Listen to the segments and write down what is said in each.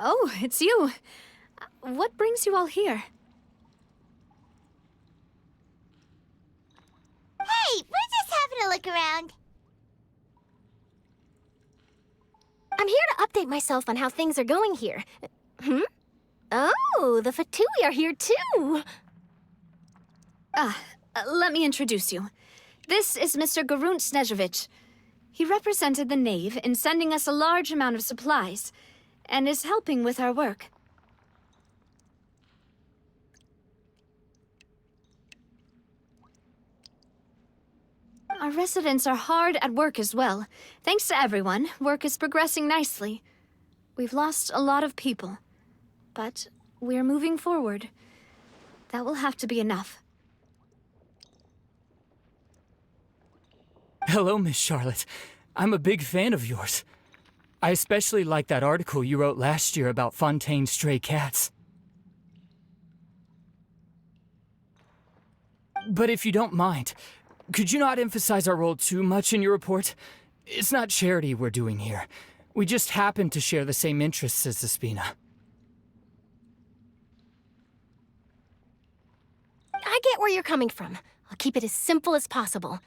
Oh, it's you. What brings you all here? Hey, we're just having a look around. I'm here to update myself on how things are going here. Oh, the Fatui are here too! Let me introduce you. This is Mr. Garun Snežević. He represented the Knave in sending us a large amount of supplies, and is helping with our work. Our residents are hard at work as well. Thanks to everyone, work is progressing nicely. We've lost a lot of people, but we're moving forward. That will have to be enough. Hello, Miss Charlotte. I'm a big fan of yours. I especially like that article you wrote last year about Fontaine's stray cats. But if you don't mind, could you not emphasize our role too much in your report? It's not charity we're doing here. We just happen to share the same interests as the Spina. I get where you're coming from. I'll keep it as simple as possible.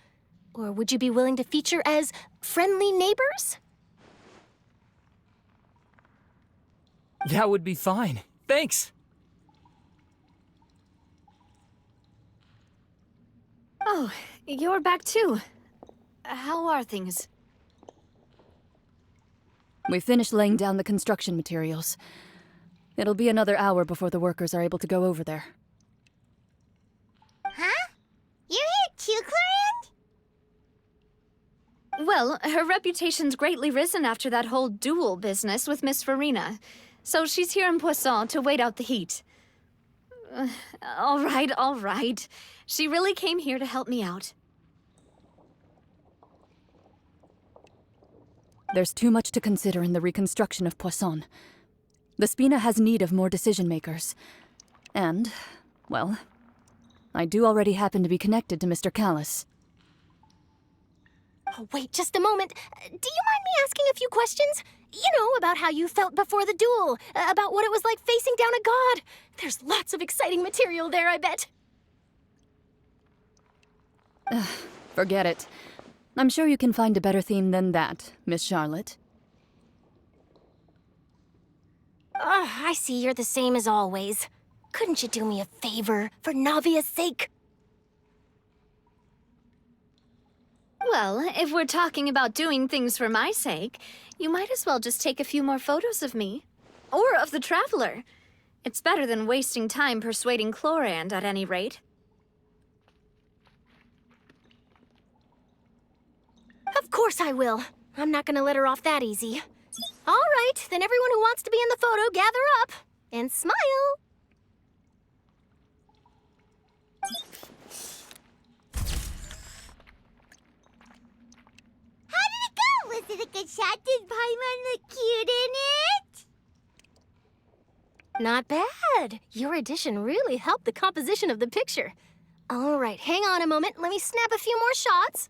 Or would you be willing to feature as friendly neighbors? That would be fine. Thanks. Oh, you're back too. How are things? We finished laying down the construction materials. It'll be another hour before the workers are able to go over there. Huh? You're here too, Clarand? Well, her reputation's greatly risen after that whole duel business with Miss Farina. So she's here in Pуассон to wait out the heat. All right. She really came here to help me out. There's too much to consider in the reconstruction of Pуассон. The Spina has need of more decision-makers. And, well, I do already happen to be connected to Mr. Callis. Oh, wait just a moment. Do you mind me asking a few questions? You know, about how you felt before the duel, about what it was like facing down a god. There's lots of exciting material there, I bet. Forget it. I'm sure you can find a better theme than that, Miss Charlotte. I see you're the same as always. Couldn't you do me a favor, for Navia's sake? Well, if we're talking about doing things for my sake, you might as well just take a few more photos of me. Or of the Traveler. It's better than wasting time persuading Clarand, at any rate. Of course I will. I'm not gonna let her off that easy. All right, then everyone who wants to be in the photo, gather up. And smile. Was it a good shot? Did Paimon look cute in it? Not bad. Your addition really helped the composition of the picture. All right, hang on a moment. Let me snap a few more shots.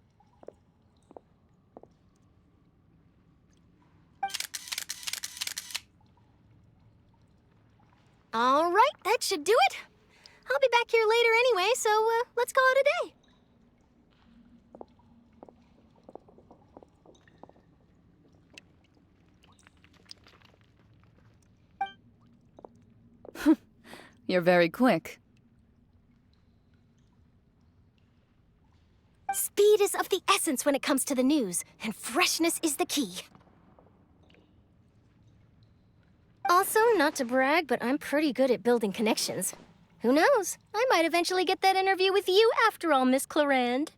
All right, that should do it. I'll be back here later anyway, so let's call it a day. You're very quick. Speed is of the essence when it comes to the news, and freshness is the key. Also, not to brag, but I'm pretty good at building connections. Who knows? I might eventually get that interview with you after all, Miss Clarand.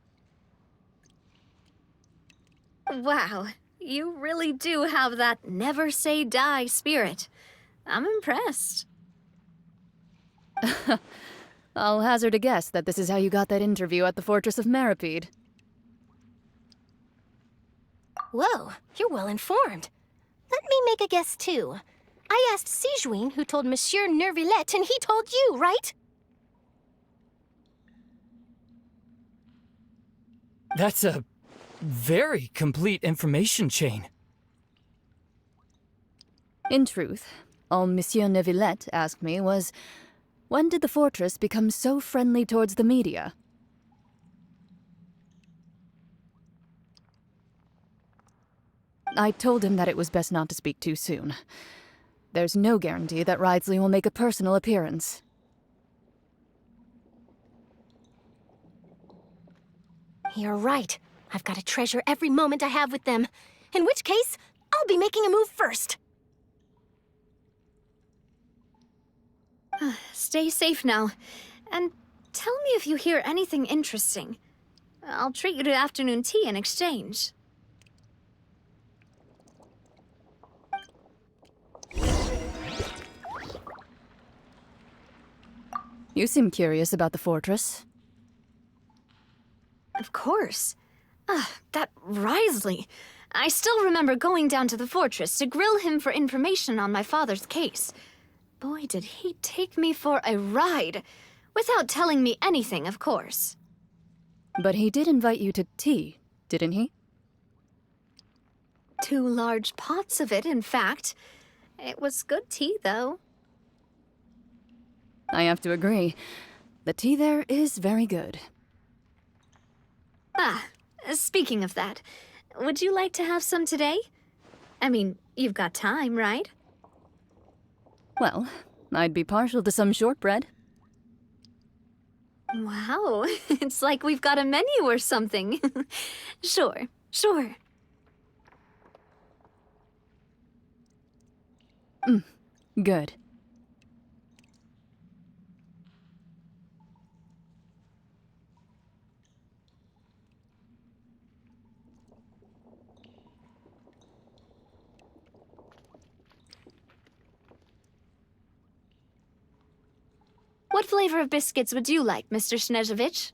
Wow, you really do have that never say die spirit. I'm impressed. I'll hazard a guess that this is how you got that interview at the Fortress of Meropid. Whoa, you're well informed. Let me make a guess, too. I asked Sijuin, who told Monsieur Nervillette, and he told you, right? That's a very complete information chain. In truth, all Monsieur Neuvillette asked me was, when did the fortress become so friendly towards the media? I told him that it was best not to speak too soon. There's no guarantee that Ridsley will make a personal appearance. You're right. I've got to treasure every moment I have with them. In which case, I'll be making a move first. Stay safe now. And tell me if you hear anything interesting. I'll treat you to afternoon tea in exchange. You seem curious about the fortress. Of course. That Risley. I still remember going down to the fortress to grill him for information on my father's case. Boy, did he take me for a ride. Without telling me anything, of course. But he did invite you to tea, didn't he? 2 large pots of it, in fact. It was good tea, though. I have to agree. The tea there is very good. Speaking of that, would you like to have some today? I mean, you've got time, right? Well, I'd be partial to some shortbread. Wow, it's like we've got a menu or something. Sure. Good. What flavor of biscuits would you like, Mr. Snezhevich?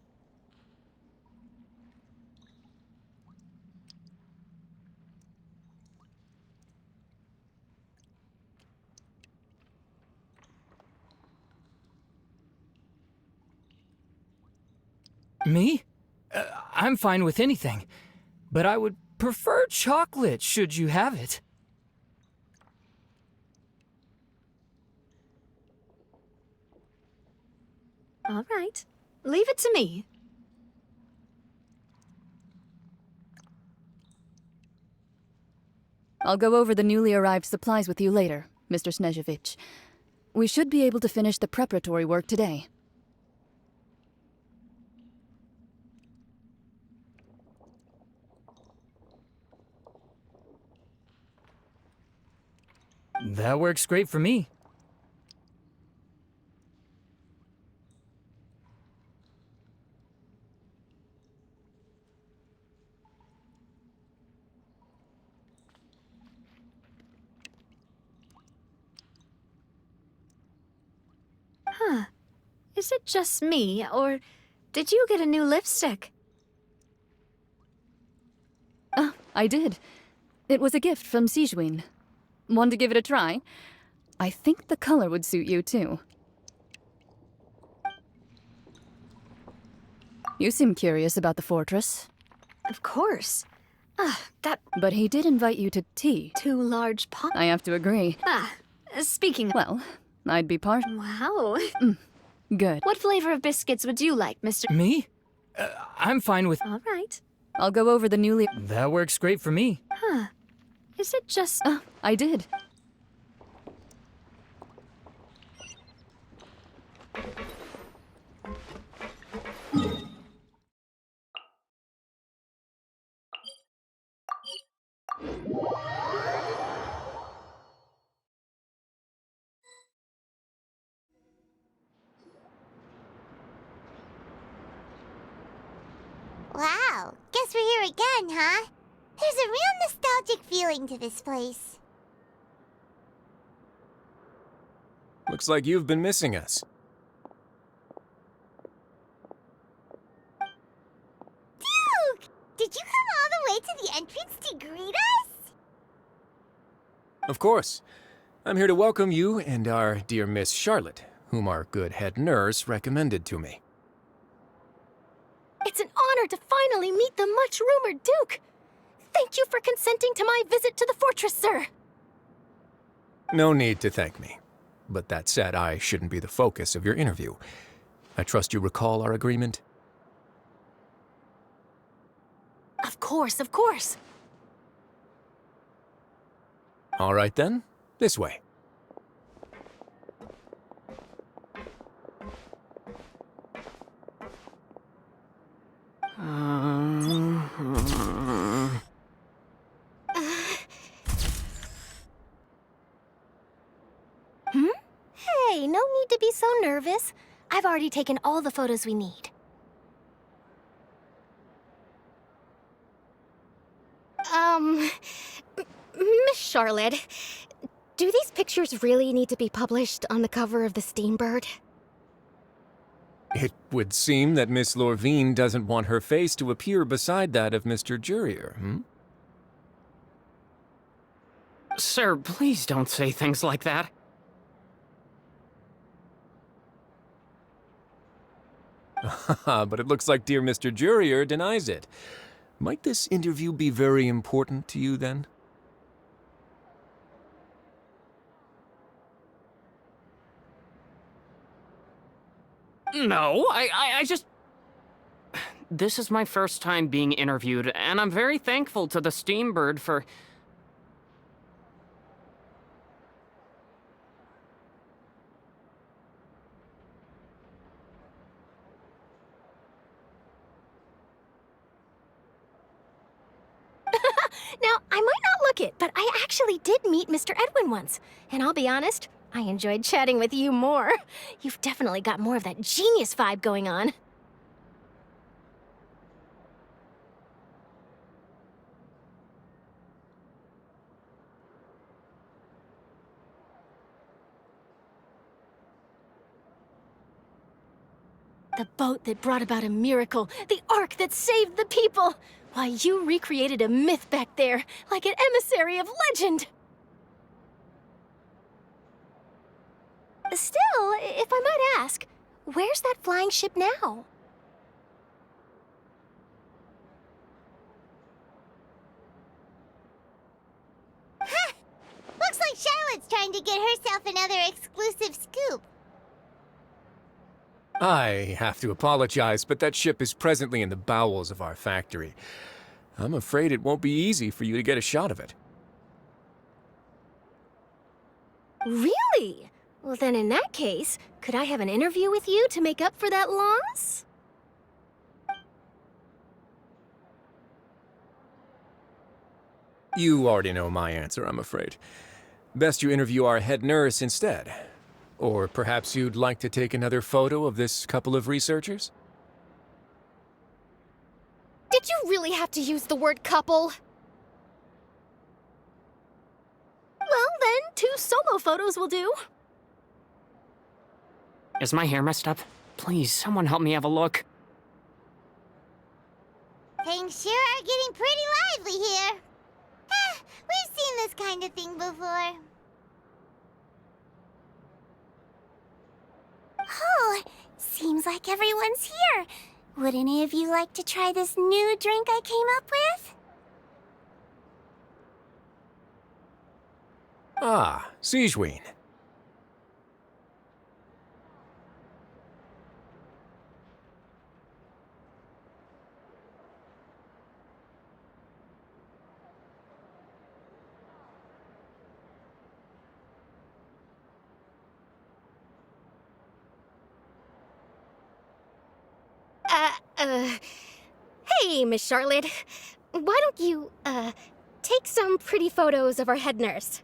Me? I'm fine with anything. But I would prefer chocolate, should you have it. All right. Leave it to me. I'll go over the newly arrived supplies with you later, Mr. Snezhevich. We should be able to finish the preparatory work today. That works great for me. Is it just me, or did you get a new lipstick? I did. It was a gift from Sijuin. Want to give it a try? I think the color would suit you, too. You seem curious about the fortress. Of course. That But he did invite you to tea. 2 large pots. I have to agree. Speaking of... Well, I'd be partial. Wow. Good. What flavor of biscuits would you like, Mr. Me? I'm fine with... All right. I'll go over the newly... That works great for me. Is it just... I did. Wow, guess we're here again, huh? There's a real nostalgic feeling to this place. Looks like you've been missing us. Duke! Did you come all the way to the entrance to greet us? Of course. I'm here to welcome you and our dear Miss Charlotte, whom our good head nurse recommended to me. It's an honor to finally meet the much-rumored Duke. Thank you for consenting to my visit to the fortress, sir. No need to thank me. But that said, I shouldn't be the focus of your interview. I trust you recall our agreement? Of course, of course. All right then, this way. Hey, no need to be so nervous. I've already taken all the photos we need. Miss Charlotte, do these pictures really need to be published on the cover of the Steambird? It would seem that Miss Lorvine doesn't want her face to appear beside that of Mr. Jurier, Sir, please don't say things like that. But it looks like dear Mr. Jurier denies it. Might this interview be very important to you, then? No, I just... This is my first time being interviewed, and I'm very thankful to the Steambird for... Now, I might not look it, but I actually did meet Mr. Edwin once. And I'll be honest, I enjoyed chatting with you more. You've definitely got more of that genius vibe going on. The boat that brought about a miracle, the ark that saved the people. Why, you recreated a myth back there, like an emissary of legend. Still, if I might ask, where's that flying ship now? Looks like Charlotte's trying to get herself another exclusive scoop. I have to apologize, but that ship is presently in the bowels of our factory. I'm afraid it won't be easy for you to get a shot of it. Really? Well, then in that case, could I have an interview with you to make up for that loss? You already know my answer, I'm afraid. Best you interview our head nurse instead. Or perhaps you'd like to take another photo of this couple of researchers? Did you really have to use the word couple? Well, then, 2 solo photos will do. Is my hair messed up? Please, someone help me have a look. Things sure are getting pretty lively here. We've seen this kind of thing before. Oh, seems like everyone's here. Would any of you like to try this new drink I came up with? Ah, Siegeween. Hey, Miss Charlotte. Why don't you, take some pretty photos of our head nurse?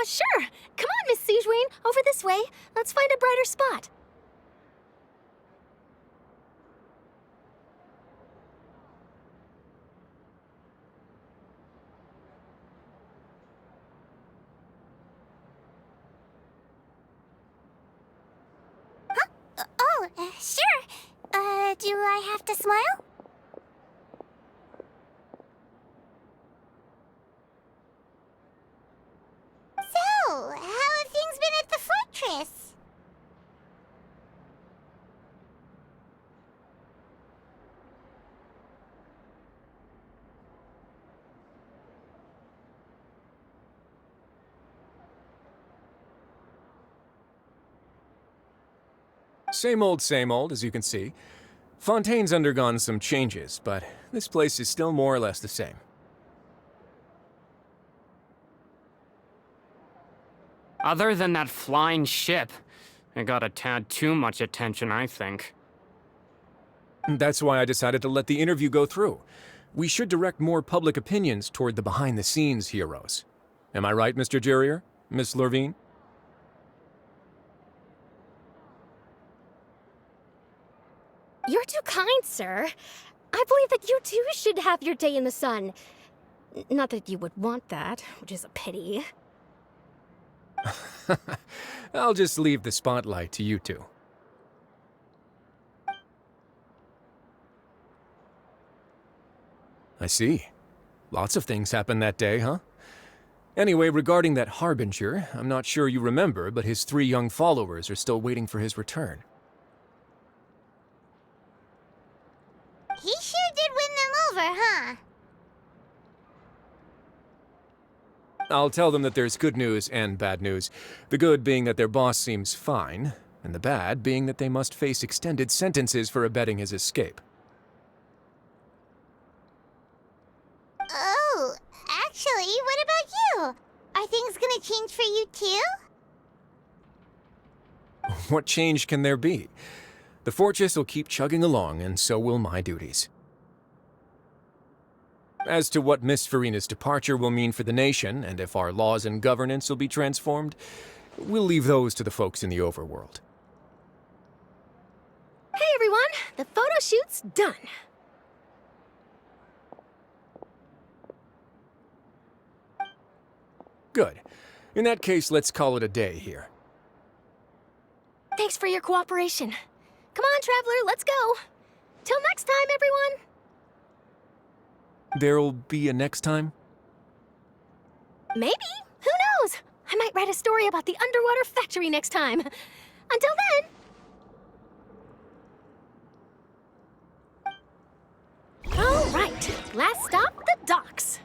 Sure. Come on, Miss Siegeween. Over this way. Let's find a brighter spot. Sure. Do I have to smile? So, how have things been at the fortress? Same old, as you can see. Fontaine's undergone some changes, but this place is still more or less the same. Other than that flying ship, it got a tad too much attention, I think. That's why I decided to let the interview go through. We should direct more public opinions toward the behind-the-scenes heroes. Am I right, Mr. Jurrier? Miss Lurvine? You're too kind, sir. I believe that you too should have your day in the sun. Not that you would want that, which is a pity. I'll just leave the spotlight to you two. I see. Lots of things happened that day, huh? Anyway, regarding that Harbinger, I'm not sure you remember, but his 3 young followers are still waiting for his return. He sure did win them over, huh? I'll tell them that there's good news and bad news. The good being that their boss seems fine, and the bad being that they must face extended sentences for abetting his escape. Oh, actually, what about you? Are things gonna change for you too? What change can there be? The fortress will keep chugging along, and so will my duties. As to what Miss Farina's departure will mean for the nation, and if our laws and governance will be transformed, we'll leave those to the folks in the overworld. Hey everyone, the photo shoot's done. Good. In that case, let's call it a day here. Thanks for your cooperation. Come on, Traveler, let's go. Till next time, everyone. There'll be a next time? Maybe. Who knows? I might write a story about the underwater factory next time. Until then. All right. Last stop, the docks.